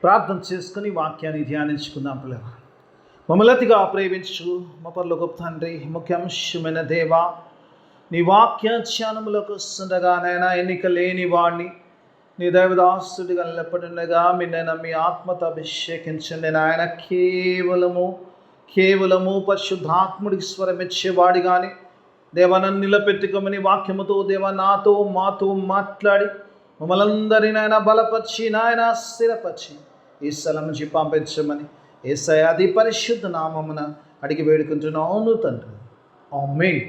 ప్రార్థన చేసుకుని వాక్యాన్ని ధ్యానించుకుందాం పిల్లలు. మమ్మల్నిగా ప్రేమించు మా పరలోకపు తండ్రి, ముఖ్యాంశమైన దేవా, నీ వాక్య ధ్యానములకు వస్తుండగా నైనా ఎన్నిక లేని వాడిని నీ దైవదాసుడిగా నిలబడినగా మిన్నైనా మీ ఆత్మతో అభిషేకించండి నాయన. కేవలము పరిశుద్ధాత్ముడికి స్వరం ఇచ్చేవాడి కానీ దేవా నన్ను నిలబెట్టుకోమని వాక్యముతో దేవా నాతో మాతో మాట్లాడి మమ్మల్ని అందరినీ నాయన బలపరిచి నాయన స్థిరపరిచి ఈ స్థలం నుంచి పంపించమని యేసయ్య అతి పరిశుద్ధ నామమున అడిగి వేడుకుంటున్నాను తండ్రి. ఆమేన్.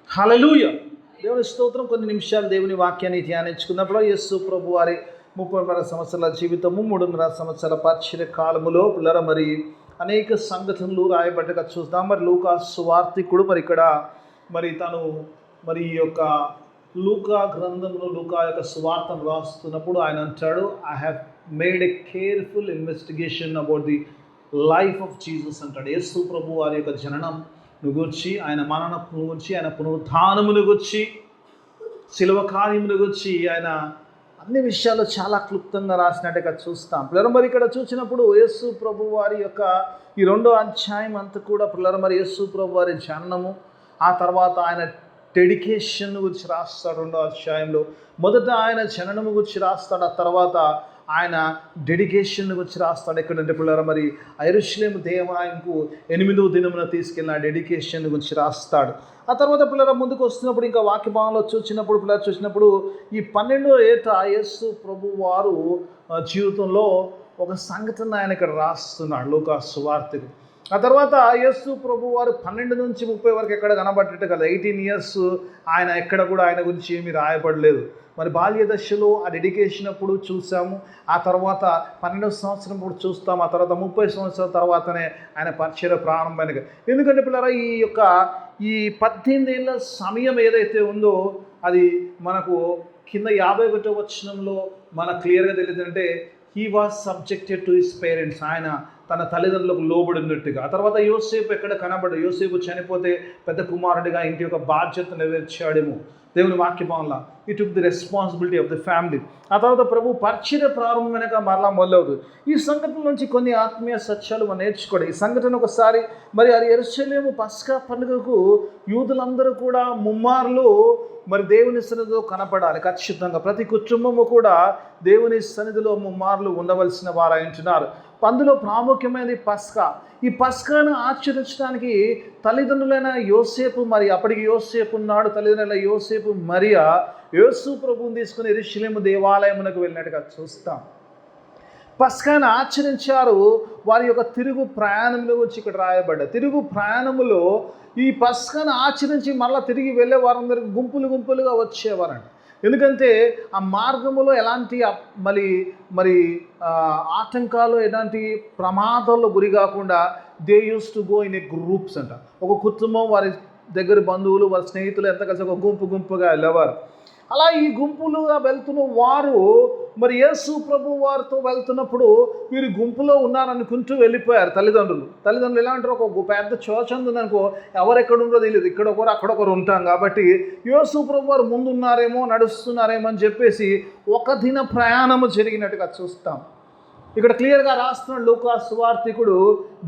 హల్లెలూయా. దేవుని స్తోత్రం. కొన్ని నిమిషాలు దేవుని వాక్యాన్ని ధ్యానించుకున్నప్పుడు యేసు ప్రభు వారి 30 సంవత్సరాల జీవితము, 3.5 సంవత్సరాల పరిచర్య కాలములో పిల్లల మరి అనేక సంఘటనలు రాయబడ్డగా చూద్దాం. మరి లూకా సువార్తికుడు మరి ఇక్కడ మరి తను మరి ఈ యొక్క లూకా గ్రంథంలో లూకా యొక్క సువార్తను రాస్తున్నప్పుడు ఆయన అంటాడు, I have made a careful investigation about the life of Jesus అంటాడు. యేసు ప్రభు వారి యొక్క జననం గురించి, ఆయన మరణం గురించి, ఆయన పునరుత్థానమును గురించి, శిలువ కార్యమును గురించి ఆయన అన్ని విషయాలు చాలా క్లుప్తంగా రాసినట్టుగా చూస్తాం. పిల్లలు మరి ఇక్కడ చూసినప్పుడు యేసు ప్రభు వారి యొక్క ఈ 2వ అధ్యాయం అంతా కూడా పిల్లలు మరి యేసు ప్రభు వారి జననము, ఆ తర్వాత ఆయన డెడికేషన్ గురించి రాస్తాడు. 2వ అధ్యాయంలో మొదట ఆయన జననము గురించి రాస్తాడు, ఆ తర్వాత ఆయన డెడికేషన్ గురించి రాస్తాడు. ఎక్కడంటే పిల్లలు మరి యెరూషలేము దేవాలయంకు 8వ దినమున తీసుకెళ్ళిన డెడికేషన్ గురించి రాస్తాడు. ఆ తర్వాత పిల్లల ముందుకు వస్తున్నప్పుడు ఇంకా వాక్య భాగంలో చూసినప్పుడు ఈ 12వ ఏట యేసు ప్రభు వారు జీవితంలో ఒక సంఘటన ఆయన ఇక్కడ రాస్తున్నాడు లూకా సువార్తికు. ఆ తర్వాత యేసు ప్రభు వారు 12 నుంచి 30 వరకు ఎక్కడ కనబడ్డట్టు కదా, 18 ఇయర్స్ ఆయన ఎక్కడ కూడా ఆయన గురించి ఏమీ రాయబడలేదు. మరి బాల్య దశలో ఆ డెడికేషన్ అప్పుడు చూసాము, ఆ తర్వాత 12వ సంవత్సరం కూడా చూస్తాము, ఆ తర్వాత 30 సంవత్సరాల తర్వాతనే ఆయన పరిచర్య ప్రారంభమైనగా. ఎందుకంటే పిల్లరా ఈ 18 ఏళ్ళ సమయం ఏదైతే ఉందో అది మనకు కింద 51వ వచనంలో మనకు క్లియర్గా తెలియదు. అంటే he was subjected to his parents, ఆయన తన తల్లిదండ్రులకు లోబడినట్టుగా. ఆ తర్వాత యోసేపు ఎక్కడ కనబడు, యోసేపు చనిపోతే పెద్ద కుమారుడిగా ఇంటి యొక్క బాధ్యత నెరవేర్చాడేమో దేవుని వాక్యభావంలో. ఈ took the responsibility of the family. ఆ తర్వాత ప్రభు పరిచర్య ప్రారంభమైనగా మరలా మొదలవుతుంది. ఈ సంఘటన నుంచి కొన్ని ఆత్మీయ సత్యాలు మనం నేర్చుకోవడం. ఈ సంఘటన ఒకసారి మరి అది యెరూషలేము పస్కా పండుగకు యూదులందరూ కూడా ముమ్మార్లు మరి దేవుని సన్నిధిలో కనపడాలి. ఖచ్చితంగా ప్రతి కుటుంబము కూడా దేవుని సన్నిధిలో ముమ్మార్లు ఉండవలసిన వారు అంటున్నారు. అందులో ప్రాముఖ్యమైనది పస్కా. ఈ పస్కాను ఆచరించడానికి తల్లిదండ్రులైన యోసేపు, మరి అప్పటికి యోసేపు ఉన్నాడు, తల్లిదండ్రులైన యోసేపు మరియా యేసు ప్రభువుని తీసుకుని యెరూషలేము దేవాలయమునకు వెళ్ళినట్టుగా చూస్తాం. పస్కాను ఆచరించారు. వారి యొక్క తిరుగు ప్రయాణంలో వచ్చి ఇక్కడ రాయబడ్డ తిరుగు ప్రయాణములో ఈ పస్కాను ఆచరించి మళ్ళీ తిరిగి వెళ్ళే వారందరికీ గుంపులుగా వచ్చేవారండి. ఎందుకంటే ఆ మార్గములో ఎలాంటి మరి ఆటంకాలు, ఎలాంటి ప్రమాదాల్లో గురి కాకుండా they use to go in a groups అంట. ఒక కుటుంబం వారి దగ్గర బంధువులు, వారి స్నేహితులు ఎంత కలిసి ఒక గుంపుగా వెళ్ళేవారు. అలా ఈ గుంపులుగా వెళ్తున్న వారు మరి యేసు ప్రభు వారితో వెళ్తున్నప్పుడు వీరు గుంపులో ఉన్నారనుకుంటూ వెళ్ళిపోయారు. తల్లిదండ్రులు ఎలా అంటారు, ఒక పెద్ద చర్చ్ ఉందనుకో, ఎవరెక్కడుందో తెలియదు, ఇక్కడొకరు అక్కడొకరు ఉంటాం కాబట్టి యేసు ప్రభు వారు ముందున్నారేమో, నడుస్తున్నారేమో అని చెప్పేసి ఒక దిన ప్రయాణము జరిగినట్టుగా చూస్తాం. ఇక్కడ క్లియర్గా రాస్తున్నాడు లూకా సువార్తికుడు,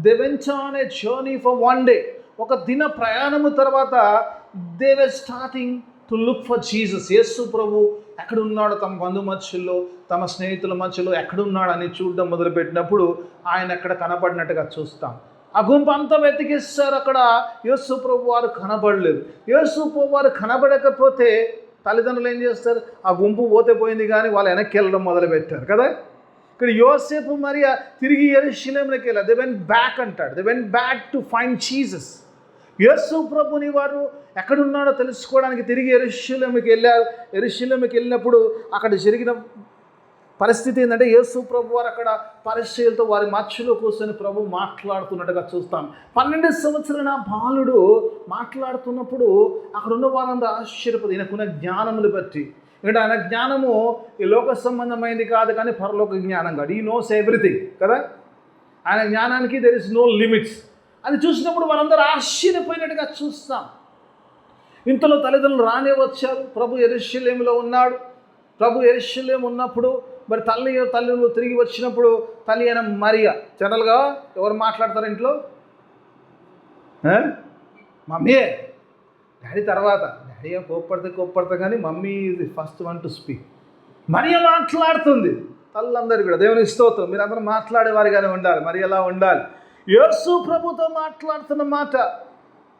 they went on a journey for 1 day. ఒక దిన ప్రయాణము తర్వాత they were starting to look for Jesus. యేసు ప్రభు ఎక్కడున్నాడో తమ బంధు మధ్యలో, తమ స్నేహితుల మధ్యలో ఎక్కడున్నాడని చూడడం మొదలుపెట్టినప్పుడు ఆయన ఎక్కడ కనపడినట్టుగా చూస్తాం. ఆ గుంపు అంతా వెతికిస్తారు, అక్కడ యేసు ప్రభు వారు కనబడలేదు. యేసు ప్రభు వారు కనబడకపోతే తల్లిదండ్రులు ఏం చేస్తారు, ఆ గుంపు పోతే పోయింది కానీ వాళ్ళు వెనక్కి వెళ్ళడం మొదలుపెట్టారు కదా. ఇక్కడ యోసేపు మరి తిరిగి యెరూషలేముకి వెళ్ళారు. దే వెంట్ బ్యాక్ అంటాడు, they went back to find Jesus. యేసు ప్రభుని వారు ఎక్కడున్నాడో తెలుసుకోవడానికి తిరిగి యెరూషలేముకి వెళ్ళారు. యెరూషలేముకి వెళ్ళినప్పుడు అక్కడ జరిగిన పరిస్థితి ఏంటంటే యేసు ప్రభు వారు అక్కడ పరిచర్యలతో వారి మధ్యలో కూర్చొని ప్రభు మాట్లాడుతున్నట్టుగా చూస్తాం. 12 సంవత్సరాల బాలుడు మాట్లాడుతున్నప్పుడు అక్కడ ఉన్న వారందరూ ఆశ్చర్యపోయి ఈయనకున్న జ్ఞానములు బట్టి. ఎందుకంటే ఆయన జ్ఞానము ఈ లోక సంబంధమైనది కాదు కానీ పరలోక జ్ఞానం కాదు. ఈ నోస్ ఎవ్రీథింగ్ కదా. ఆయన జ్ఞానానికి దెర్ ఇస్ నో లిమిట్స్. అది చూసినప్పుడు వారందరూ ఆశ్చర్యపోయినట్టుగా చూస్తాం. ఇంతలో తల్లిదండ్రులు రానే వచ్చారు. ప్రభు యెరూషలేములో ఉన్నాడు. ప్రభు యెరూషలేము ఉన్నప్పుడు మరి తల్లిలు తిరిగి వచ్చినప్పుడు తల్లి అయిన మరియా, జనరల్గా ఎవరు మాట్లాడతారు ఇంట్లో? మమ్మీయే. డాడీ తర్వాత. డాడీ కోప్పడతా కానీ mummy is the first one to speak. Mariya మాట్లాడుతుంది. తల్లందరూ కూడా దేవుని స్తోత్రం. మీరు అందరూ మాట్లాడేవారిగానే ఉండాలి. మరి ఎలా ఉండాలి? యేసు ప్రభుతో మాట్లాడుతున్న మాట,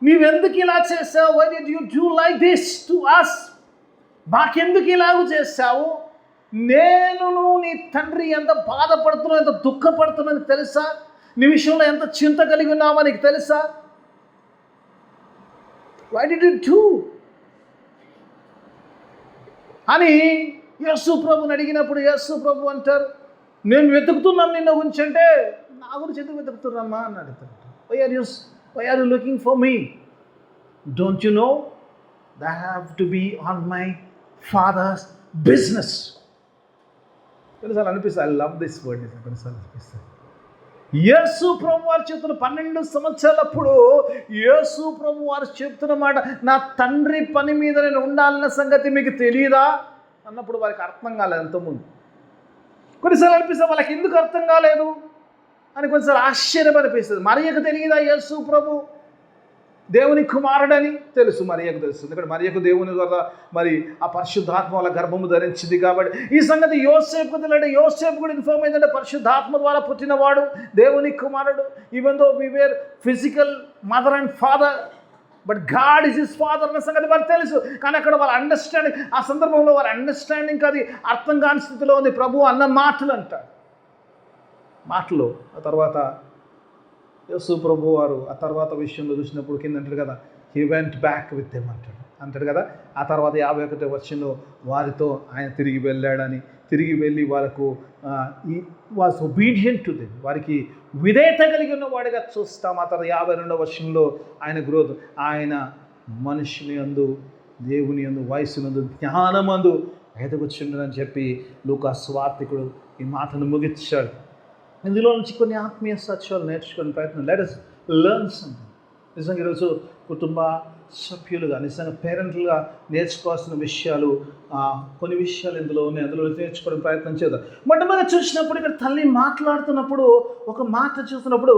నీవెందుకు ఇలా చేసావు? Why did you do like this to us? మాకెందుకు ఇలాగ చేశావు? నేను నీ తండ్రి ఎంత బాధపడుతున్నావు, ఎంత దుఃఖపడుతున్నావు నీకు తెలుసా? నీ విషయంలో ఎంత చింత కలిగి ఉన్నావో నీకు తెలుసా? వై డిడ్ యు డూ అని యేసు ప్రభుని అడిగినప్పుడు యేసు ప్రభు అంటారు, నేను వెతుకుతున్నాను నిన్న గురించి. అంటే నా గురించి ఎందుకు వెతుకుతున్నామ్మా అని అడుగుతారు. Why are you looking for me? Don't you know that I have to be on my father's business. కొన్నిసార్లు అనిపిస్తుంది, ఐ లవ్ దిస్ వర్డ్. కొన్నిసార్లు అనిపిస్తుంది యేసు ప్రభు వారు చెప్తున్న 12 సంవత్సరాలప్పుడు యేసు ప్రభు వారు చెప్తున్న మాట, నా తండ్రి పని మీద నేను ఉండాలన్న సంగతి మీకు తెలియదా అన్నప్పుడు వారికి అర్థం కాలేదు అంతకుముందు. కొన్నిసార్లు అనిపిస్తుంది వాళ్ళకి ఎందుకు అర్థం కాలేదు అని కొన్నిసార్లు ఆశ్చర్యం అనిపిస్తుంది. మరియకు తెలియదా యేసు ప్రభు దేవుని కుమారుడని? తెలుసు, మరియకు తెలుసు. ఎందుకంటే మరియకు దేవుని ద్వారా మరి ఆ పరిశుద్ధాత్మ వల్ల గర్భము ధరించింది కాబట్టి. ఈ సంగతి యోసేపుకు తెలియదు. యోసేపు కూడా ఇన్ఫార్మ్ అయిందంటే పరిశుద్ధాత్మ ద్వారా పుట్టినవాడు, దేవుని కుమారుడు. Even though we were physical mother and father, but God is his father అన్న సంగతి వాళ్ళకి తెలుసు. కానీ అక్కడ వాళ్ళ అండర్స్టాండింగ్, ఆ సందర్భంలో వాళ్ళ అండర్స్టాండింగ్ అది అర్థం కాని స్థితిలో ఉంది. ప్రభు అన్న మాటలు అంటాడు. మాటలు ఆ తర్వాత యేసు ప్రభు వారు ఆ తర్వాత విషయంలో చూసినప్పుడు కింద అంటాడు కదా, he went back with them అంటాడు కదా. ఆ తర్వాత 51వ వచనంలో వారితో ఆయన తిరిగి వెళ్ళాడని, తిరిగి వెళ్ళి వాళ్ళకు ఈ వాస్ ఒబీడియంట్ టు దెమ్, వారికి విధేయత కలిగి ఉన్నవాడిగా చూస్తాం. ఆ తర్వాత 52వ వచనంలో ఆయన గ్రోత్, ఆయన మనుషుని యందు, దేవుని యందు, వయసునందు, జ్ఞానమందు ఎదగొచ్చుండని చెప్పి లూకా సువార్తికుడు ఈ మాటను ముగించాడు. ఇందులో నుంచి కొన్ని ఆత్మీయ సత్యాలు నేర్చుకునే ప్రయత్నం. Let us learn something. నిజంగా ఈరోజు కుటుంబ సభ్యులుగా, నిజంగా పేరెంట్లుగా నేర్చుకోవాల్సిన విషయాలు కొన్ని విషయాలు ఇందులో ఉన్నాయి. అందులో నేర్చుకోవడం ప్రయత్నం చేద్దాం. మొట్టమొదటి చూసినప్పుడు ఇక్కడ తల్లి మాట్లాడుతున్నప్పుడు, ఒక మాట చూస్తున్నప్పుడు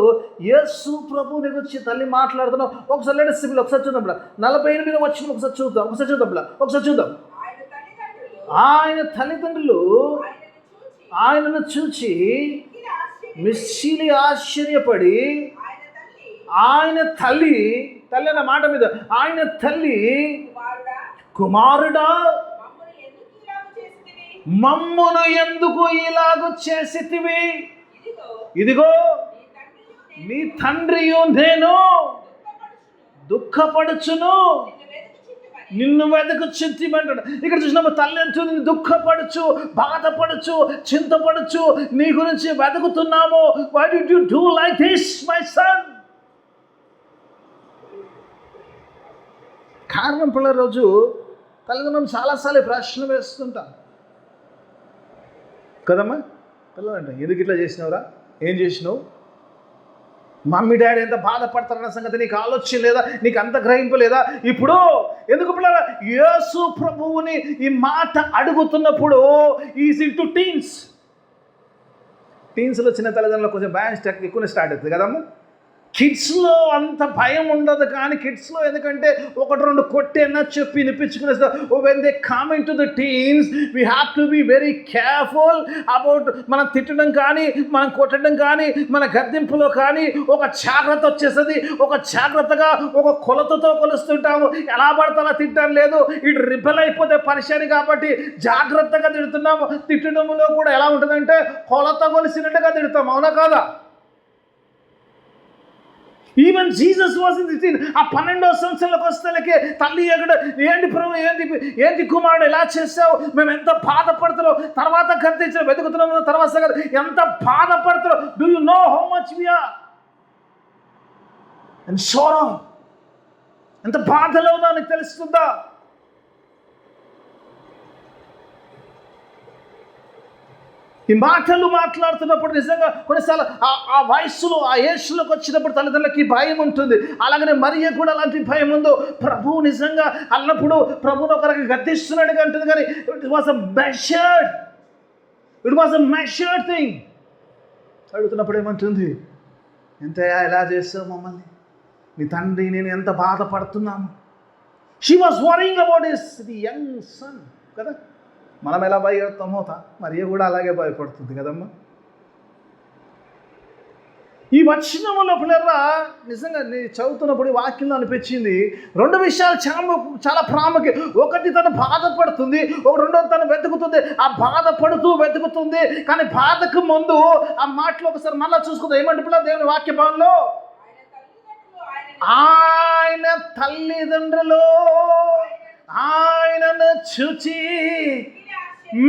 యేసు ప్రభువుని గురించి తల్లి మాట్లాడుతున్నాం. ఒకసారి లేటెస్ట్ సిబిల్ ఒకసారి చూద్దాం. 48వ వచనం ఒకసారి చూద్దాం. ఆయన తల్లిదండ్రులు ఆయనను చూచి మిస్సిలి ఆశ్చర్యపడి, ఆయన తల్లి అన్న మాట మీద ఆయన తల్లి, కుమారుడా మమ్మును ఎందుకు ఇలాగ చేసితివి? ఇదిగో నీ తండ్రియు నేను దుఃఖపడుచును, నిన్ను వెతుకుచుంటిమంటాడు. ఇక్కడ చూసినప్పుడు తల్లి అంటుంది, దుఃఖపడుచు, బాధపడుచు, చింతపడుచు, నీ గురించి వెతుకుతున్నాము. Why did you do like this my son? కారణం పిల్లల రోజు తల్లిదండ్రులు చాలాసార్లు ప్రశ్న వేస్తుంటాం కదమ్మా. పిల్లలంటే ఎందుకు ఇట్లా చేసినావురా, ఏం చేసినావు? మమ్మీ డాడీ ఎంత బాధపడతారన్న సంగతి నీకు ఆలోచన లేదా? నీకు అంత గ్రహింపు లేదా? ఇప్పుడు ఎందుకు పిల్లల యేసు ప్రభువుని ఈ మాట అడుగుతున్నప్పుడు ఈజ్ ఇన్ టు టీన్స్లో చిన్న తల్లిదండ్రులు కొంచెం భయం ఎక్కువ స్టార్ట్ అవుతుంది కదమ్మా. కిడ్స్లో అంత భయం ఉండదు, కానీ కిడ్స్లో ఎందుకంటే 1-2 కొట్టేనా చెప్పి వినిపించుకునేస్తారు. When they come in to the teens we have to be very careful about మనం తిట్టడం కానీ, మనం కొట్టడం కానీ, మన గద్దింపులో కానీ ఒక జాగ్రత్త వచ్చేస్తుంది. ఒక జాగ్రత్తగా ఒక కొలతతో కొలుస్తుంటాము. ఎలా పడతానో తిట్టడం లేదు, ఇటు రిబెల్ అయిపోతే పరిశాని కాబట్టి జాగ్రత్తగా తిడుతున్నాము. తిట్టడంలో కూడా ఎలా ఉంటుందంటే కొలత కొలిసినట్టుగా తిడతాం, అవునా కాదా? Even Jesus was in the teen. ఆ 12వ సంవత్సరంలోకి వస్తేలకే తల్లి ఎక్కడ, ఏంటి ప్రభు, ఏంటి కుమారుడు ఎలా చేసావు, మేము ఎంత బాధపడుతున్నాం, తర్వాత గర్తించిన వెతుకుతున్నాము, తర్వాత ఎంత బాధపడుతున్నాం. Do you know how much we are and sorrow? ఎంత బాధలో ఉన్నా నీకు తెలుస్తుందా? ఈ మాటలు మాట్లాడుతున్నప్పుడు నిజంగా కొన్నిసార్లు ఆ వయస్సులో, ఆ ఏజ్లోకి వచ్చినప్పుడు తల్లిదండ్రులకి భయం ఉంటుంది. అలాగనే మరియ కూడా అలాంటి భయం ఉందో. ప్రభువు నిజంగా అన్నప్పుడు ప్రభువును ఒక రకంగా గద్దిస్తున్నాడుగా అంటుంది, కానీ it was a measured it was a measured thing. అడుగుతున్నప్పుడు ఏమంటుంది, ఎంతయ్యా ఎలా చేస్తావు మమ్మల్ని, నీ తండ్రి నేను ఎంత బాధపడుతున్నాము. She was worrying about the young son కదా. మనం ఎలా భయపడతామో మరియ కూడా అలాగే భయపడుతుంది కదమ్మా. ఈ వచనంలో పిల్లరా నిజంగా నేను చదువుతున్నప్పుడు ఈ వాక్యంలో అనిపించింది 2 విషయాలు చాలా ప్రాముఖ్యం. ఒకటి తను బాధపడుతుంది, రెండోది తను వెతుకుతుంది. ఆ బాధపడుతూ వెతుకుతుంది, కానీ బాధకు ముందు ఆ మాటలు ఒకసారి మళ్ళీ చూసుకుందాం. ఏమంటే పిల్లలు దేవుని వాక్య భావంలో ఆయన తల్లిదండ్రులు ఆయనను చూచి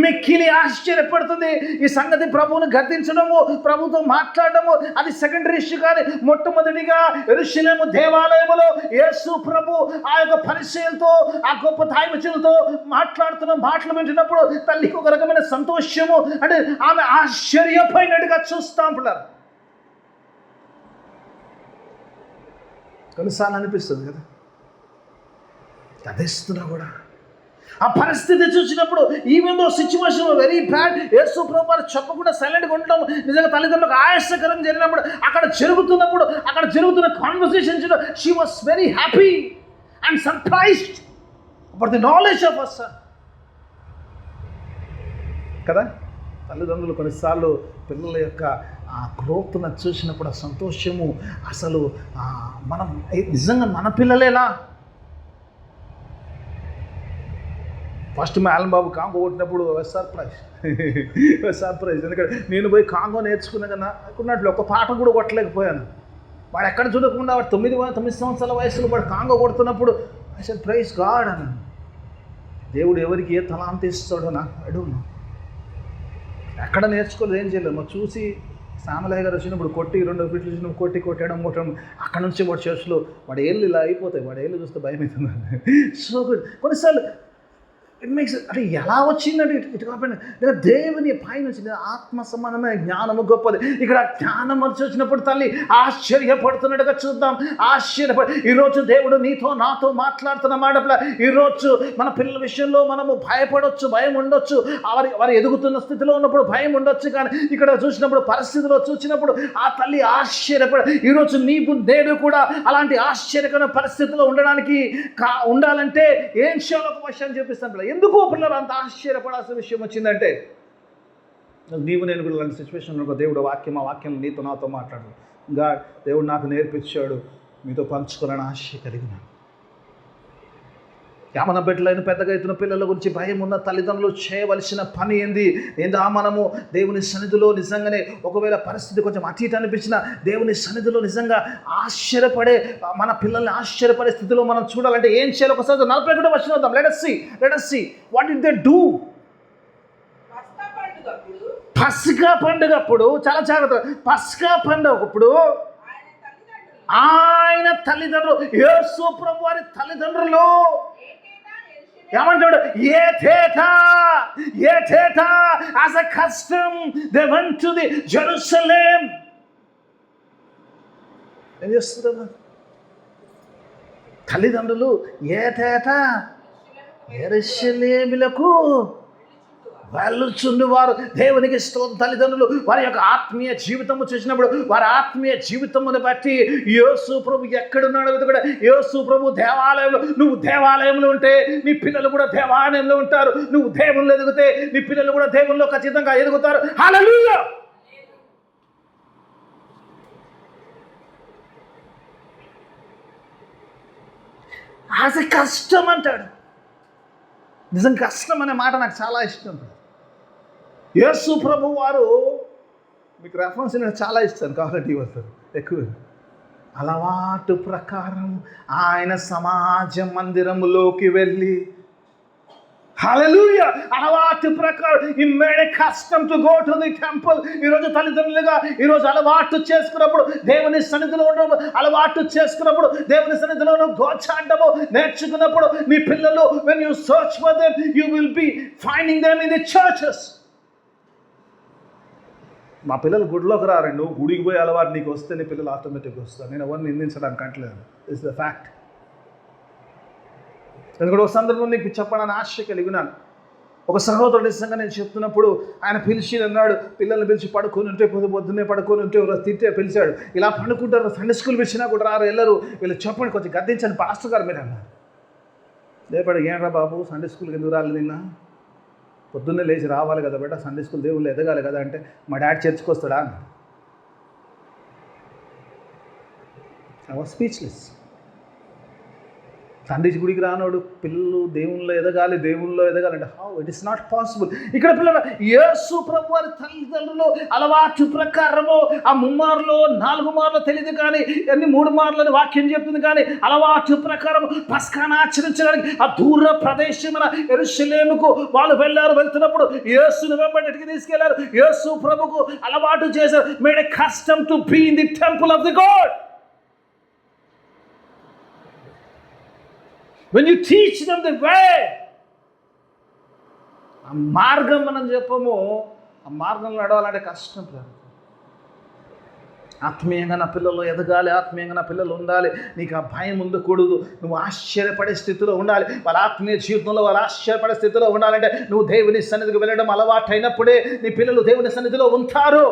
మిక్కిలి ఆశ్చర్యపడుతుంది. ఈ సంగతి ప్రభువును గద్దించడము, ప్రభుతో మాట్లాడము అది సెకండరీ ఇష్యూ. కానీ మొట్టమొదటిగా యెరూషలేము దేవాలయములో యేసు ప్రభు ఆ యొక్క పరిచయంతో ఆ గొప్ప తాయిమచులతో మాట్లాడుతున్న మాటలు వింటున్నప్పుడు తల్లికి ఒక రకమైన సంతోషము, అంటే ఆమె ఆశ్చర్యపోయినట్టుగా చూస్తాం పిల్లలు. కొన్నిసార్లు అనిపిస్తుంది కదా, గదిస్తున్నా కూడా ఆ పరిస్థితి చూసినప్పుడు even though situation very bad, యేసు ప్రభు వారు చెప్పకుండా సైలెంట్గా ఉండడం నిజంగా తల్లిదండ్రులకు ఆయాసకరం జరిగినప్పుడు, అక్కడ జరుగుతున్న conversation she was very happy and surprised about the knowledge of us కదా. తల్లిదండ్రులు కొన్నిసార్లు పిల్లల యొక్క ఆ గ్రోత్ను చూసినప్పుడు ఆ సంతోషము, అసలు మనం నిజంగా మన పిల్లలేనా. ఫస్ట్ మా ఆలం బాబు కాంగో కొట్టినప్పుడు సర్ప్రైజ్. ఎందుకంటే నేను పోయి కాంగో నేర్చుకున్నా కదా, అనుకున్నట్లు ఒక పాట కూడా కొట్టలేకపోయాను. వాడు ఎక్కడ చూడకుండా వాడు 9 సంవత్సరాల వయసులో వాడు కాంగో కొడుతున్నప్పుడు ఐ సెడ్ ప్రైజ్ గాడ్ అన్నాను. దేవుడు ఎవరికి ఏ తలాంత ఇస్తాడో నాకు అడుగును. ఎక్కడ నేర్చుకోలేదు, ఏం చేయలేదు. మరి చూసి సామలయ్య గారు వచ్చినప్పుడు కొట్టి 2 ఫీట్లు వచ్చినప్పుడు కొట్టడం అక్కడ నుంచి వాడు చేతులు వాడు ఏళ్ళు ఇలా అయిపోతాయి. వాడు ఏళ్ళు చూస్తే భయం అవుతుంది. So good. కొన్నిసార్లు ఇట్ మేక్స్ అంటే ఎలా వచ్చిందంటే ఇటు కాకపోయినా లేదా దేవుని పైన వచ్చింది. ఆత్మ సమానమైన జ్ఞానము గొప్పది. ఇక్కడ జ్ఞానం వచ్చి వచ్చినప్పుడు తల్లి ఆశ్చర్యపడుతున్నట్టుగా చూద్దాం. ఈరోజు దేవుడు నీతో నాతో మాట్లాడుతున్న మాట. ఈరోజు మన పిల్లల విషయంలో మనము భయపడవచ్చు, భయం ఉండొచ్చు, వారు ఎదుగుతున్న స్థితిలో ఉన్నప్పుడు భయం ఉండొచ్చు. కానీ ఇక్కడ చూసినప్పుడు పరిస్థితిలో చూసినప్పుడు ఆ తల్లి ఈరోజు నీవు నేను కూడా అలాంటి ఆశ్చర్యకరమైన పరిస్థితిలో ఉండాలంటే ఏం చేయాలో ఒక విషయాన్ని చూపిస్తాను. ఎందుకు పిల్లలు అంత ఆశ్చర్యపడాల్సిన విషయం వచ్చిందంటే, నీవు నేను కూడా అలాంటి సిచ్యువేషన్లో దేవుడు ఆ వాక్యం నీతో నాతో మాట్లాడు. దేవుడు నాకు నేర్పించాడు, మీతో పంచుకోవాలని ఆశ కలిగినాను. యామన బిడ్డలైన పెద్దగా అవుతున్న పిల్లల గురించి భయం ఉన్న తల్లిదండ్రులు చేయవలసిన పని ఏంది? మనము దేవుని సన్నిధిలో నిజంగానే ఒకవేళ పరిస్థితి కొంచెం అటు ఇటు అనిపించిన దేవుని సన్నిధిలో నిజంగా ఆశ్చర్యపడే మన పిల్లల్ని ఆశ్చర్యపడే స్థితిలో మనం చూడాలంటే ఏం చేయాలి? ఒకసారి 41వ వచనం చూద్దాం. Let us see what did they do. పస్కా పండుగప్పుడు చాలా జాగ్రత్త. పస్కా పండుగప్పుడు ఆయన తల్లిదండ్రులు, యేసు ప్రభు వారి తల్లిదండ్రులు ఏమంటాడు? ఏ theta as a custom they went to the Jerusalem. ఏం చేస్తున్నారు తల్లిదండ్రులు? ఏ థేటా యెరూషలేములకు వెళ్ళుచుండువారు. దేవునికి స్తోత్రం. తల్లిదండ్రులు వారి యొక్క ఆత్మీయ జీవితము చూసినప్పుడు వారి ఆత్మీయ జీవితమును బట్టి యేసు ప్రభు ఎక్కడున్నాడో వెతుకుడు. యేసు ప్రభు దేవాలయంలో, నువ్వు దేవాలయంలో ఉంటే నీ పిల్లలు కూడా దేవాలయంలో ఉంటారు. నువ్వు దేవుళ్ళు ఎదిగితే నీ పిల్లలు కూడా దేవుల్లో ఖచ్చితంగా ఎదుగుతారు. హల్లెలూయా. యాజ్ ఎ కష్టం అంటాడు. నిజం కష్టం అనే మాట నాకు చాలా ఇష్టం. యేసు ప్రభు వారు, మీకు రెఫరెన్స్ నేను చాలా ఇస్తాను కాబట్టి వస్తారు ఎక్కువ. అలవాటు ప్రకారం ఆయన సమాజ మందిరములోకి వెళ్ళి, హల్లెలూయా, అలవాటు ప్రకారం he made a custom to go to the temple. ఈరోజు తల్లిదండ్రులుగా ఈరోజు అలవాటు చేసుకున్నప్పుడు దేవుని సన్నిధిలో ఉండడం, అలవాటు చేసుకున్నప్పుడు దేవుని సన్నిధిలో గోచాడము నేర్చుకున్నప్పుడు మీ పిల్లలు when you search for them you will be finding them in the churches. మా పిల్లలు గుడిలోకి రారండి, నువ్వు గుడికి పోయి అలవాటు నీకు వస్తే నీ పిల్లలు ఆటోమేటిక్గా వస్తారు. నేను ఎవరిని నిందించడానికి అంటలేదు, ఇట్స్ ద ఫ్యాక్ట్. ఎందుకంటే ఒక సందర్భం నీకు చెప్పడానికి ఆశ కలిగినాను. ఒక సహోదరుడు నిజంగా నేను చెప్తున్నప్పుడు ఆయన పిలిచి అన్నాడు, పిల్లల్ని పిలిచి పడుకొని ఉంటే పొద్దున్నే పడుకొని ఉంటే తింటే పిలిచాడు, ఇలా పండుకుంటారు, సండే స్కూల్ పిలిచినా కూడా రారు, వెళ్ళరు, వీళ్ళు చెప్పండి కొంచెం గద్దించండి పాస్టర్ గారు మీరు అన్నారు. లేపాడు, ఏంట్రా బాబు సండే స్కూల్కి ఎందుకు రాలేదు నిన్న? పొద్దున్నే లేచి రావాలి కదా బేట, సండే స్కూల్ దేవుళ్ళు ఎదగాలి కదా అంటే, మా డాడీ చర్చ్కి వస్తాడా అన్నాడు. I was speechless. సండే గుడికి రానోడు పిల్లలు దేవుల్లో ఎదగాలంటే how? It is not possible. ఇక్కడ పిల్లలు యేసు ప్రభు వారి తల్లిదండ్రులు అలవాటు ప్రకారము ఆ 4 మార్లు తెలియదు కానీ అన్ని 3 మార్లని వాక్యం చెప్తుంది కానీ అలవాటు ప్రకారం పస్కాను ఆచరించడానికి ఆ దూర ప్రదేశమైన యెరూషలేముకు వాళ్ళు వెళ్తున్నప్పుడు యేసుని వెంబడికి తీసుకెళ్లారు. యేసు ప్రభుకు అలవాటు చేశారు. Made a custom to be in the temple of the God. When you teach them the way, ఆ మార్గం మనం చెప్పము, ఆ మార్గంలో నడవాలంటే కష్టం. ఆత్మీయంగా నా పిల్లలు ఎదగాలి, ఆత్మీయంగా నా పిల్లలు ఉండాలి, నీకు ఆ భయం ఉండకూడదు, నువ్వు ఆశ్చర్యపడే స్థితిలో ఉండాలి. వాళ్ళ ఆత్మీయ జీవితంలో వాళ్ళు ఆశ్చర్యపడే స్థితిలో ఉండాలంటే నువ్వు దేవుని సన్నిధికి వెళ్ళడం అలవాటు అయినప్పుడే నీ పిల్లలు దేవుని సన్నిధిలో ఉంటారు.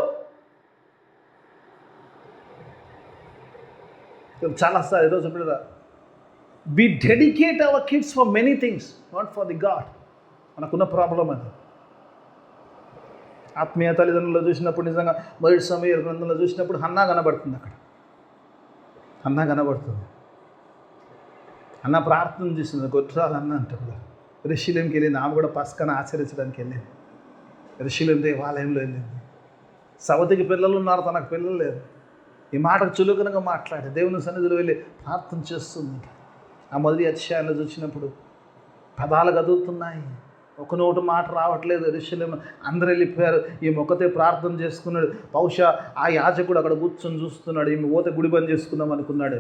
చాలాసార్లు ఈరోజు పిల్లలు we dedicate our kids for many things, not for the God. మనకున్న ప్రాబ్లం అది. ఆత్మీయ తల్లిదండ్రులు చూసినప్పుడు నిజంగా మొదటి సమయ గ్రంథంలో చూసినప్పుడు హన్నా కనబడుతుంది. అక్కడ హన్నా కనబడుతుంది. అన్న ప్రార్థన చేసింది, గొర్రెలు అన్న అంటారు. యెరూషలేముకి వెళ్ళింది, ఆమె కూడా పస్కాను ఆచరించడానికి వెళ్ళింది. యెరూషలేము దేవాలయంలో వెళ్ళింది. సవతికి పిల్లలు ఉన్నారు, తనకు పిల్లలు లేరు. ఈ మాటకు చులకనగా మాట్లాడి దేవుని సన్నిధిలో వెళ్ళి ప్రార్థన చేస్తుంది. ఆ మొదటి అధ్యాయంలో చూసినప్పుడు పదాలు కదులుతున్నాయి, ఒక నోటు మాట రావట్లేదు. యెరూషలేము అందరూ వెళ్ళిపోయారు, ఈమె ఒకతే ప్రార్థన చేసుకున్నాడు. బహుశా ఆ యాజకుడు అక్కడ కూర్చొని చూస్తున్నాడు, ఈమె పోతే గుడి బంద్ చేసుకుందాం అనుకున్నాడు.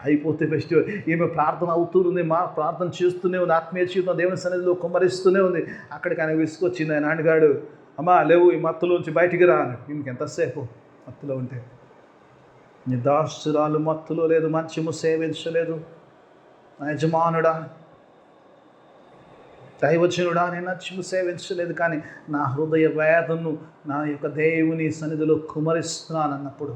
అయిపోతే ఫెస్టివల్, ఈమె ప్రార్థన అవుతుంది, ప్రార్థన చేస్తూనే ఉంది, ఆత్మీయ జీవితం దేవుని సన్నిధిలో కుమ్మరిస్తూనే ఉంది. అక్కడికి ఆయన విసుకొచ్చింది. ఆయన అడిగాడు, అమ్మా లేవు, ఈ మత్తులోంచి బయటికి రా అన్నాడు. ఈమెకి ఎంతసేపు మత్తులో ఉంటే, నీ దాసురాలు మత్తులో లేదు, మంచము సేవించలేదు, నా యజమానుడా దైవజనుడా నేను నచ్చము సేవించలేదు, కానీ నా హృదయ వేదను నా యొక్క దేవుని సన్నిధిలో కుమరిస్తున్నాను అన్నప్పుడు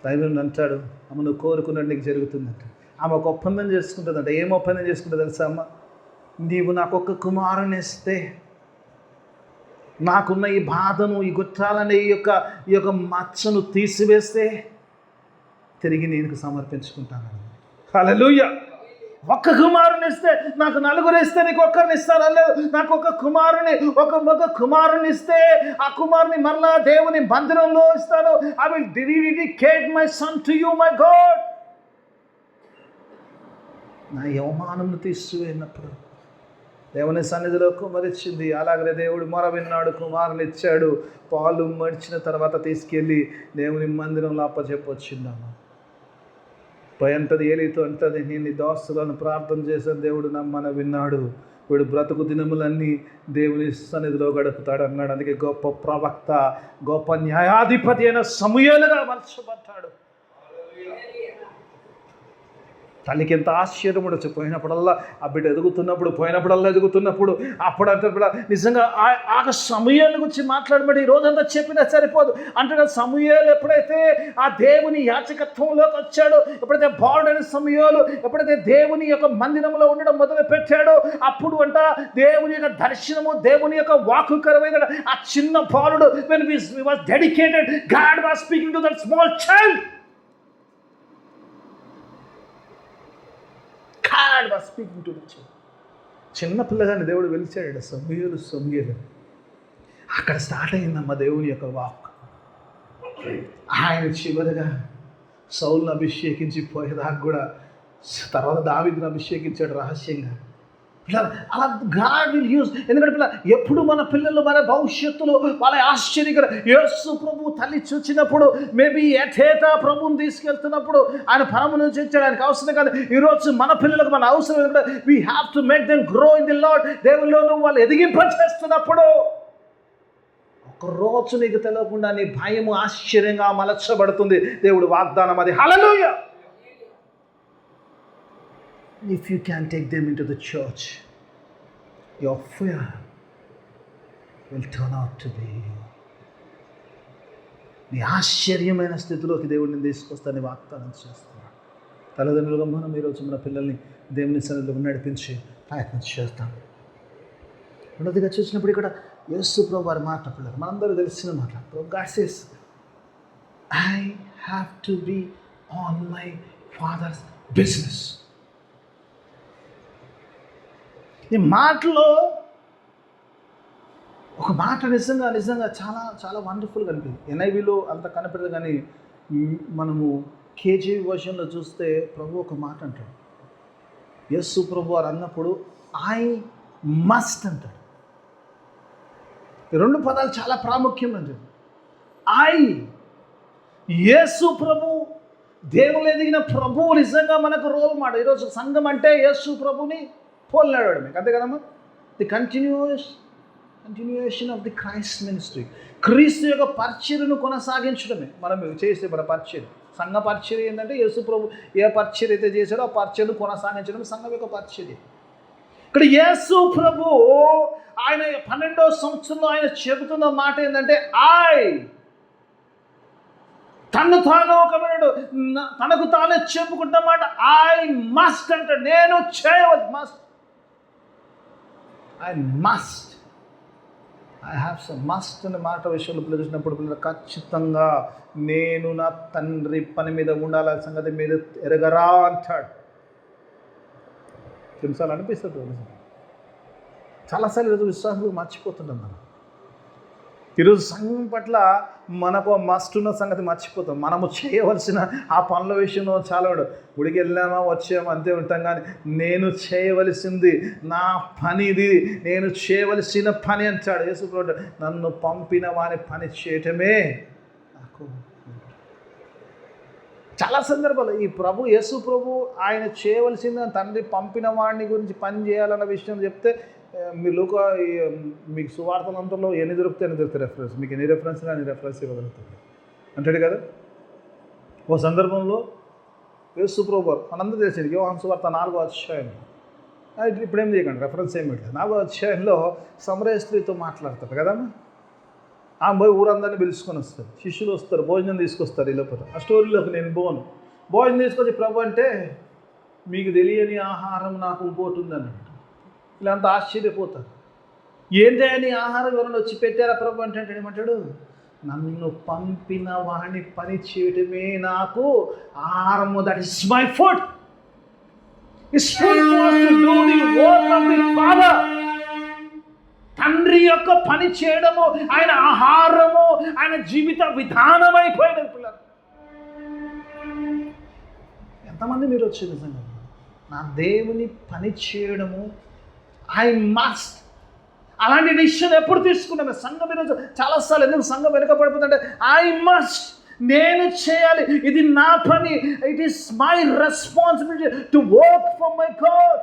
దైవజనుడు అంటాడు, అమ్మ నువ్వు కోరుకున్నట్టు నీకు జరుగుతుందంట. ఆమె ఒక ఒప్పందం చేసుకుంటుందంట. ఏం ఒప్పందం చేసుకుంటుందో తెలుసా అమ్మ? నీవు నాకు ఒక కుమారుని ఇస్తే నాకున్న ఈ బాధను, ఈ గుట్టాలనే ఈ యొక్క మచ్చను తీసివేస్తే తిరిగి నేను సమర్పించుకుంటాను. హల్లెలూయా. ఒక్క కుమారుని ఇస్తే నాకు 4 ఇస్తే నీకు ఒక్కరిని ఇస్తాను లేదు. నాకు ఒక కుమారుని ఇస్తే ఆ కుమారుని మరలా దేవుని మందిరంలో ఇస్తాను. I will dedicate my son to you my God. నా యవమానంను తీసివేసినప్పుడు దేవుని సన్నిధిలో కుమరిచ్చింది. అలాగే దేవుడు మొర విన్నాడు, కుమారుని ఇచ్చాడు. పాలు మడిచిన తర్వాత తీసుకెళ్ళి దేవుని మందిరంలో అప్పచెప్పొచ్చిందమ్మ. పోయంటది ఏలీతో అంటది, నేను నీ దాసులను ప్రార్థన చేశాను, దేవుడు నమ్మన విన్నాడు, వీడు బ్రతుకు దినములన్నీ దేవుని సన్నిధిలో గడుపుతాడు అన్నాడు. అందుకే గొప్ప ప్రవక్త, గొప్ప న్యాయాధిపతి అయిన సమూయేలుగా మలచబడ్డాడు. తల్లికి ఎంత ఆశ్చర్యం ఉండొచ్చు. పోయినప్పుడల్లా ఆ బిడ్డ ఎదుగుతున్నప్పుడు అప్పుడు అంటే నిజంగా ఆ సమూయేలు గురించి మాట్లాడబడి ఈ రోజంతా చెప్పినా సరిపోదు. అంటే సమూయేలు ఎప్పుడైతే ఆ దేవుని యాజకత్వంలోకి వచ్చాడో, ఎప్పుడైతే బాలుడైన సమూయేలు ఎప్పుడైతే దేవుని యొక్క మందిరంలో ఉండడం మొదలు పెట్టాడో, అప్పుడు అంట దేవుని యొక్క దర్శనము, దేవుని యొక్క వాక్కుకరమైన ఆ చిన్న బాలుడు, when he was dedicated, God was speaking to that small child. God was speaking to the child. చిన్న పిల్లగాని దేవుడు పిలిచాడు, సమూయేలు. అక్కడ స్టార్ట్ అయిందమ్మ దేవుని యొక్క వాక్. ఆయన చివరిగా సౌలును అభిషేకించి పోయేదాకా కూడా, తర్వాత దావీదును అభిషేకించాడు రహస్యంగా. అలా గాడ్ విల్ యూజ్. ఎందుకంటే ఎప్పుడు మన పిల్లలు మన భవిష్యత్తులో వాళ్ళ ఆశ్చర్యకర యేసు ప్రభు తల్లి చూచినప్పుడు, మేబీ ఎటేటా ప్రభుని తీసుకెళ్తున్నప్పుడు ఆయన పరము నుంచి ఇచ్చాడు, ఆయనకు అవసరం కాదు. ఈరోజు మన పిల్లలకు మన అవసరం ఎందుకంటే we have to make them grow in the lord. దేవుళ్ళలోనూ వాళ్ళు ఎదిగింపచేస్తున్నప్పుడు ఒకరోజు నీకు తెలియకుండా నీ భయము ఆశ్చర్యంగా మలచబడుతుంది. దేవుడు వాగ్దానం అది. హల్లెలూయా. If you can take them into the church, your fear will turn out to be నీ ఆశ్చర్యమైన స్థితిలోకి దేవుడిని తీసుకొస్తాను వాగ్దానం చేస్తున్నాను. తల్లిదండ్రులుగా మనం ఈరోజు మన పిల్లల్ని దేవుని సన్నిధిలో నడిపించి ప్రయత్నం చేస్తాం. రెండోదిగా చూసినప్పుడు ఇక్కడ యేసు ప్రభు వారి మాట పిల్లలు మనందరూ తెలిసిన మాట. God says, I have to be on my father's business. ఈ మాటలో ఒక మాట నిజంగా చాలా చాలా వండర్ఫుల్గా అనిపించింది. NIVలో అంత కనపడదు, కానీ మనము KJV వర్షన్లో చూస్తే ప్రభు ఒక మాట అంటాడు. యేసు ప్రభు వారు అన్నప్పుడు ఐ మస్ట్ అంటాడు. ఈ రెండు పదాలు చాలా ప్రాముఖ్యం అండి. యేసు ప్రభు, దేవుని ఎదిగిన ప్రభువు నిజంగా మనకు రోల్ మోడల్. ఈరోజు సంఘం అంటే యేసు ప్రభుని పోలినాడు మీకు, అంతే కదమ్మా. The continuation of the Christ ministry, క్రీస్తు యొక్క పరిచర్యను కొనసాగించడమే మనం చేసే మన పరిచర్య. సంఘ పరిచర్య ఏంటంటే యేసు ప్రభు ఏ పరిచర్య అయితే చేశాడో ఆ పరిచర్యను కొనసాగించడం సంఘం యొక్క పరిచర్య. ఇక్కడ యేసు ప్రభు ఆయన 12వ సంవత్సరంలో ఆయన చెబుతున్న మాట ఏంటంటే తనకు తానే చెప్పుకుంటున్న మాట ఐ మస్ట్ అంటే నేను చేయవలసి ఐ హ్యావ్ సమ్ మస్ట్ అనే మాట విషయంలో పిల్లలు చూసినప్పుడు పిల్లలు ఖచ్చితంగా నేను నా తండ్రి పని మీద ఉండాల సంగతి మీద ఎరగరా అంటాడు. తెలుసాలు అనిపిస్తుంది. చాలాసార్లు ఈరోజు విశ్వాసులు మర్చిపోతుంటాం. ఈరోజు సంఘం పట్ల మనకు మస్ట్ ఉన్న సంగతి మర్చిపోతాం. మనము చేయవలసిన ఆ పనుల విషయంలో చాలా గుడికి వెళ్ళామా వచ్చామా అంతే ఉంటాం, కానీ నేను చేయవలసింది నా పని ఇది, నేను చేయవలసిన పని అంటాడు యేసు ప్రభు. నన్ను పంపిన వారి పని చేయటమే నాకు. చాలా సందర్భాలు ఈ యేసు ప్రభు ఆయన చేయవలసింది తండ్రి పంపిన వాడిని గురించి పని చేయాలన్న విషయం చెప్తే మీకు సువార్తలంతలో ఎన్ని దొరుకుతాయి రెఫరెన్స్, మీకు ఎన్ని రెఫరెన్స్ ఇవ్వగలుగుతుంది అంటాడు కదా. ఓ సందర్భంలో యేసు ప్రభు మనందరూ తెలిసింది యోహాను సువార్త 4వ అధ్యాయంలో, ఇప్పుడు ఏం చేయకండి రెఫరెన్స్ ఏమి పెట్టలేదు, 4వ అధ్యాయంలో సమరయ స్త్రీతో మాట్లాడతాడు కదమ్మా. ఆమె పోయి ఊరందరినీ పిలుచుకొని వస్తారు, శిష్యులు వస్తారు, భోజనం తీసుకొస్తారు. ఈ లోపల ఆ స్టోరీలోకి నేను భోజనం తీసుకొచ్చి ప్రభు అంటే మీకు తెలియని ఆహారం నాకు ఇంకోటుందని ఇలా అంతా ఆశ్చర్యపోతారు. ఏం చేయని ఆహారం ఎవరైనా వచ్చి పెట్టారా ప్రభు అంటే ఏమంటాడు, నన్ను పంపిన వాడిని పని చేయటమే నాకు ఆహారము. That is my food. His food was to do the work of the father. తండ్రి యొక్క పని చేయడము ఆయన ఆహారము, ఆయన జీవిత విధానం అయిపోయినది పిల్లలు. ఎంతమంది మీరు వచ్చి నిజంగా నా దేవుని పని చేయడము ఐ మస్ట్. అలాంటి డిసిషన్ ఎప్పుడు తీసుకున్నాము సంఘం ఈరోజు చాలాసార్లు ఎందుకు సంఘం వెనుకబడిపోతుందంటే ఐ మస్ట్, నేను చేయాలి, ఇది నా పని, it is my responsibility to work for my God.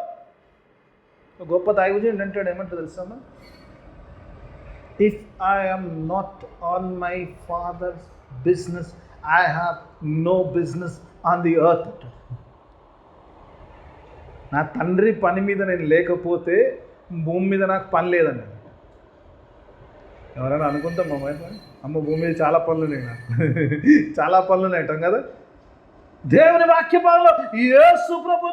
గొప్ప దైవజనుడు అంటాడు ఏమంటాడు తెలుసమ్మా, if I am not on my father's business, I have no business on the earth. నా తండ్రి పని మీద నేను లేకపోతే భూమి మీద నాకు పని లేదండి. ఎవరైనా అనుకుంటాం అమ్మ భూమి మీద చాలా పనులు ఉన్నాయి, నాకు చాలా పనులు ఉన్నాయి అంటాం కదా. దేవుని వాక్యభాగంలో యేసు ప్రభువు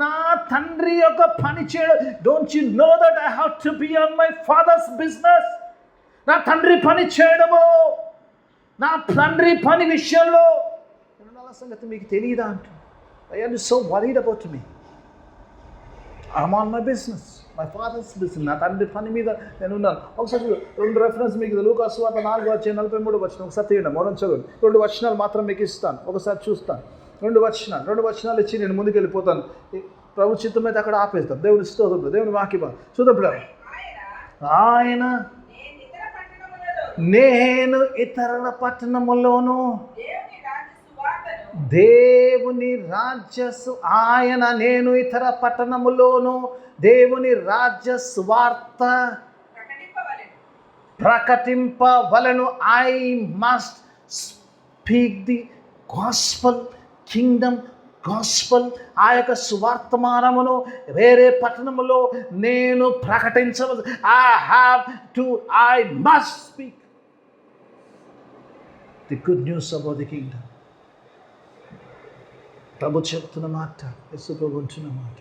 నా తండ్రి యొక్క పని చేయడం. Don't you know that I have to be on my father's business. నా తండ్రి పని చేయడము, నా తండ్రి పని విషయంలో సంగతి మీకు తెలియదా అంట. I am so worried about me. I'm on my business, my father's business. నా తండ్రి పని మీద నేను ఉన్నాను. ఒకసారి 2 రెఫరెన్స్ మీకు లూకా సువార్త 4:43 ఒకసారి తీయండి, మౌనం చదవండి. 2 వచనాలు మాత్రం మీకు ఇస్తాను, ఒకసారి చూస్తాను. 2 వచనాలు ఇచ్చి నేను ముందుకు వెళ్ళిపోతాను. ప్రభు చిత్తం అయితే అక్కడ ఆపేస్తాను. దేవుని స్తోత్రం, దేవుని వాక్యం చూద్దాం. ఆయన నేను ఇతరుల పట్టణములోను దేవుని రాజ్యసు ఆయన నేను ఇతర పట్టణములోను దేవుని రాజ్య సువార్త ప్రకటింపవలను. I must speak the gospel kingdom gospel, ఆ యొక్క సువార్తమానమును వేరే పట్టణములో నేను ప్రకటించవలసి, I must speak the good news about the kingdom. ప్రభు చెప్తున్న మాట, యేసు ప్రభు ఉంటున్న మాట.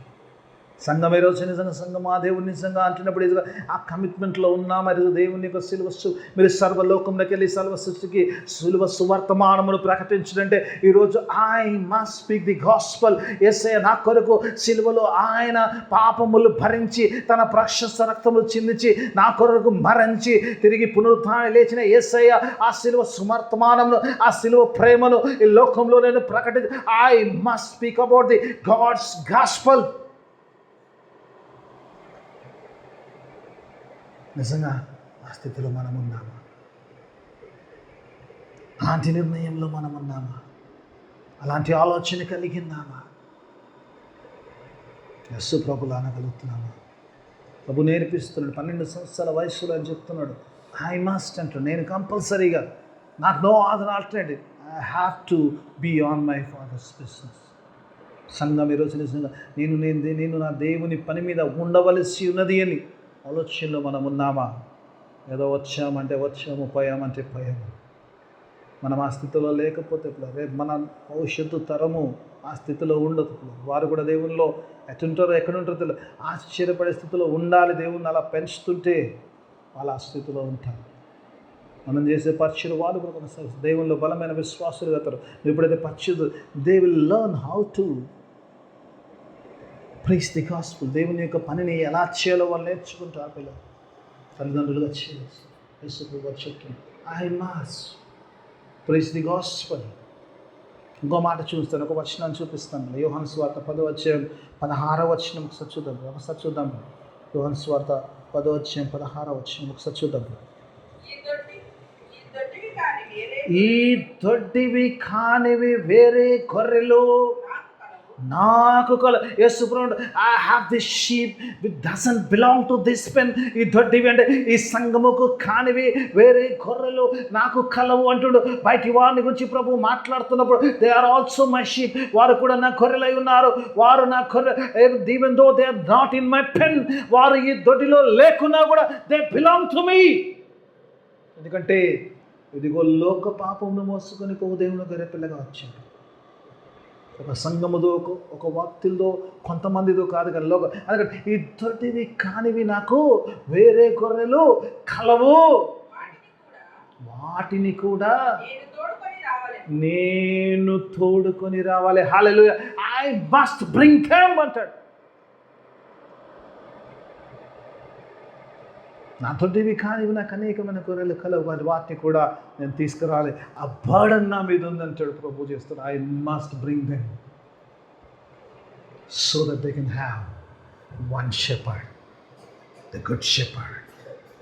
సంఘం ఈరోజు నిజంగా సంఘం ఆ దేవుని నిజంగా అంటున్నప్పుడు ఇది ఆ కమిట్మెంట్లో ఉన్నా. మరి దేవుని యొక్క సిలువస్సు, మీరు సర్వలోకంలోకి వెళ్ళి సర్వ సృష్టికి సిలువ సువర్తమానమును ప్రకటించడంటే ఈరోజు I must speak the gospel. యేసయ్య నా కొరకు సిలువలో ఆయన పాపములు భరించి తన ప్రశస్త రక్తములు చిందించి నా కొరకు మరించి తిరిగి పునరుత్థానం లేచిన యేసయ్య ఆ సిలువ సువర్తమానమును, ఆ సిలువ ప్రేమను ఈ లోకంలో నేను ప్రకటించి I must speak about the God's gospel. నిజంగా ఆ స్థితిలో మనం ఉన్నామా? అలాంటి నిర్ణయంలో మనం ఉన్నామా? అలాంటి ఆలోచన కలిగిందామా? యస్సు ప్రభులా అనగలుగుతున్నామా? ప్రభు నేర్పిస్తున్నాడు. 12 సంవత్సరాల వయసులో అని చెప్తున్నాడు. ఐ మస్ట్ అంటాడు. నేను కంపల్సరీగా, నాకు no other alternative, I have to be on my father's business. సంఘం ఈరోజు నిజంగా నేను నా దేవుని పని మీద ఉండవలసి ఉన్నది అని ఆలోచనలో మనం ఉన్నామా? ఏదో వచ్చాము, పోయామంటే పోయాము. మనం ఆ స్థితిలో లేకపోతే రేపు మన భవిష్యత్తు తరము ఆ స్థితిలో ఉండదు. వారు కూడా దేవునిలో ఎటుంటారో ఎక్కడుంటారో తెలియదు, ఆశ్చర్యపడే స్థితిలో ఉండాలి. దేవుణ్ణి అలా పెంచుతుంటే వాళ్ళు ఆ స్థితిలో ఉంటారు. మనం చేసే పరిచయం వాళ్ళు కూడా కొనసాగిస్తారు. దేవునిలో బలమైన విశ్వాసులు అవుతారు. ఎప్పుడైతే పరిచయం, they will learn how to preach the gospel. దేవుని యొక్క పనిని ఎలా చేయాలో వాళ్ళు నేర్చుకుంటారు. పిల్లలు తల్లిదండ్రులుగా చేయాలి. చెప్తున్నాను, I must preach the gospel. ఇంకో మాట చూస్తాను, ఒక వచనాన్ని చూపిస్తాను. యోహాను సువార్త 10:16 ఒకసారి చూద్దాం. యోహాను సువార్త 10:16 ఒకసారి చూద్దాం. ఈ దొడ్డివి కానివి వేరే గొర్రెలు నాకు యేసు ప్రభువు, I have this sheep which doesn't belong to this pen. ఈ దొడ్డివి అంటే ఈ సంఘముకు కానివి వేరే గొర్రెలు నాకు కలవు అంటుడు. బయటి వారిని గురించి ప్రభు మాట్లాడుతున్నప్పుడు they are also my sheep, వారు కూడా నా గొర్రెలై ఉన్నారు. వారు నా గొర్రె, even though they are not in my pen, వారు ఈ దొడ్డిలో లేకున్నా కూడా దే బిలాంగ్ టు మీ. ఎందుకంటే ఇదిగో లోక పాపమును మోసుకొని పోవు దేవుని గొర్రె పిల్లగా వచ్చాడు. ఒక సంఘముదో ఒక వ్యక్తులదో కొంతమందిదో కాదు కానీ లోక. అందుకని ఈ దొడ్డివి కానివి నాకు వేరే గొర్రెలు కలవు, వాటిని కూడా నేను తోడుకొని రావాలి. హల్లెలూయా. ఐ మస్ట్ బ్రింగ్ దెమ్ అంటాడు. నా దొడ్డివి కానివి నాకు అనేకమైన గొర్రెలు కలవు, వాటిని కూడా నేను తీసుకురావాలి. ఆ బర్డన్ నా మీద ఉందంటాడు ప్రభు చేస్తాడు. I must bring them so that they can have one shepherd, the good shepherd.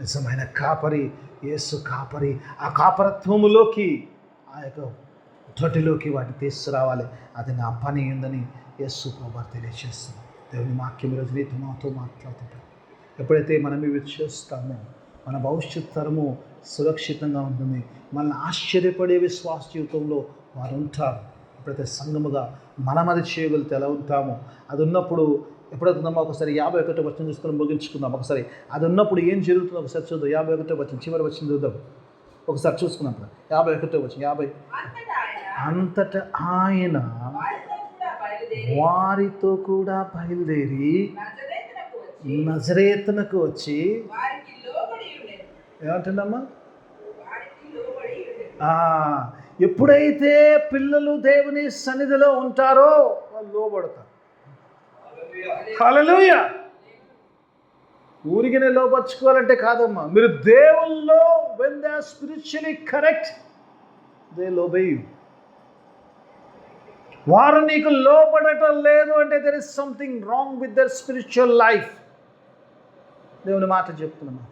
నిజమైన కాపరి, యేసు కాపరి. ఆ కాపరత్వములోకి, ఆ యొక్క దొడ్డిలోకి వాటిని తీసుకురావాలి. అది నా పని ఉందని యేసు ప్రభు తెలియజేస్తుంది. దేవుని వాక్యం ఈరోజు నీతో మాతో మాట్లాడుతుంటాడు. ఎప్పుడైతే మనం ఇవి చేస్తామో మన భవిష్యత్ తరము సురక్షితంగా ఉంటుంది. మనల్ని ఆశ్చర్యపడే విశ్వాస జీవితంలో వారు ఉంటారు. ఎప్పుడైతే సంఘముగా మనం అది చేయగలిగితే ఎలా ఉంటామో, అది ఉన్నప్పుడు ఎప్పుడవుతుందమ్మా ఒకసారి 51 వచనం తీసుకొని ముగించుకుందాం. ఒకసారి అది ఉన్నప్పుడు ఏం జరుగుతుందో ఒకసారి చూద్దాం. 51 వచనం చివరి వచనం చూద్దాం. ఒకసారి చూసుకున్నాం. 51 వచనం 50. అంతటా ఆయన వారితో కూడా బయలుదేరి నజరేతునకు వచ్చి ఏమంటుందమ్మా, ఎప్పుడైతే పిల్లలు దేవుని సన్నిధిలో ఉంటారో వాళ్ళు లోబడతారు. హల్లెలూయా. ఊరికినే లోపరుచుకోవాలంటే కాదమ్మా, మీరు దేవుల్లో when they are spiritually correct they obey you. వారు నీకు లోబడటం లేదు అంటే there is something wrong with their spiritual life. దేవుని మాట చెప్తున్నమాట.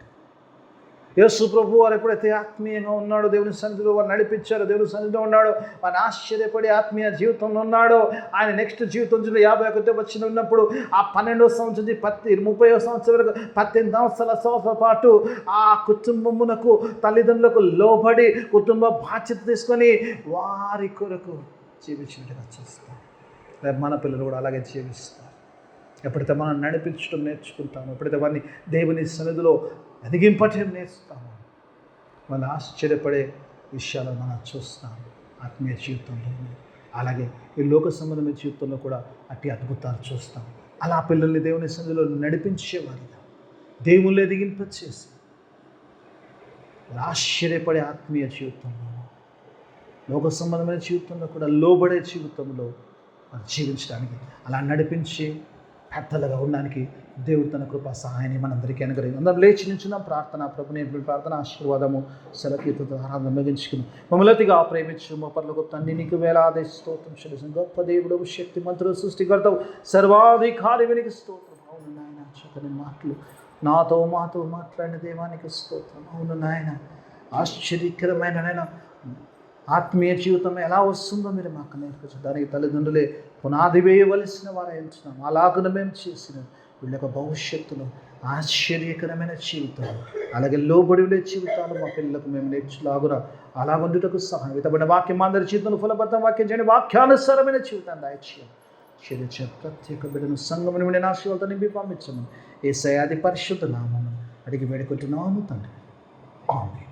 యేసు ప్రభు వారు ఎప్పుడైతే ఆత్మీయంగా ఉన్నాడో, దేవుని సన్నిధిలో వారు నడిపించారో, దేవుని సన్నిధిలో ఉన్నాడో, వారిని ఆశ్చర్యపడి ఆత్మీయ జీవితంలో ఉన్నాడో, ఆయన నెక్స్ట్ జీవితం 51 వచ్చిన ఉన్నప్పుడు ఆ 12వ సంవత్సరం నుంచి 30వ సంవత్సరం వరకు 18 సంవత్సరాల పాటు ఆ కుటుంబమునకు తల్లిదండ్రులకు లోబడి కుటుంబ బాధ్యత తీసుకొని వారి కొరకు జీవించినట్టుగా చూస్తాం. రేపు మన పిల్లలు కూడా అలాగే జీవిస్తారు. ఎప్పుడైతే మనం నడిపించడం నేర్చుకుంటామో, ఎప్పుడైతే వారిని దేవుని సన్నిధిలో ఎదిగింపటం నేర్చుతామో, వాళ్ళు ఆశ్చర్యపడే విషయాలను మనం చూస్తాం ఆత్మీయ జీవితంలో. అలాగే ఈ లోక సంబంధమైన జీవితంలో కూడా అట్టి అద్భుతాలు చూస్తాం. అలా పిల్లల్ని దేవుని సన్నిధిలో నడిపించేవారిగా, దేవుళ్ళు ఎదిగింపచేసి ఆశ్చర్యపడే ఆత్మీయ జీవితంలో, లోక సంబంధమైన జీవితంలో కూడా లోబడే జీవితంలో జీవించడానికి, అలా నడిపించి పెద్దలుగా ఉండడానికి దేవుడు తన కృపా సహాయాన్ని మనందరికీ అనుగ్రహించి అందరం లేచి నించున్నాం. ప్రార్థన ప్రభు నేర్పిన ప్రార్థన ఆశీర్వాదము సెలకీతతో ఆరాధన ముగించుకుని మమ్మల్నిగా ప్రేమించు మా పరలోక తండ్రి, నీకు వేలాది స్తోత్రం చెల్లిస్తాం. గొప్ప దేవుడు, శక్తిమంతుడు, సృష్టికర్తవు, సర్వాధికారి, నీకు స్తోత్రం. అవును నాయన, చక్కని మాటలు నాతో మాతో మాట్లాడిన దేవానికి స్తోత్రం. అవును నాయన, ఆశ్చర్యకరమైన నాయన ఆత్మీయ జీవితం ఎలా వస్తుందో మీరు మాకు నేర్పించు. దానికి తల్లిదండ్రులే పునాది వేయవలసిన వారు ఎంచున్నాం. అలాగను మేము చేసిన వీళ్ళ యొక్క భవిష్యత్తులో ఆశ్చర్యకరమైన జీవితం, అలాగే లోబడి ఉండే జీవితాలు మా పిల్లలకు మేము నేర్చులాగురా అలాగుండుటకు సహాయం. ఇతబడిన వాక్యం అందరి జీవితంలో ఫలబద్ధం వాక్యం చేయండి. వాక్యానుసారమైన జీవితాన్ని దయచేయండి. చరిత్ర ప్రత్యేక బిడ్డను సంగమని ఉండే ఆశీర్వాదాలతో నింపి పంపించమని యేసయ్య అతి పరిశుద్ధ నామమున అడిగి వేడుకుంటున్నాము తండ్రి. ఆమేన్.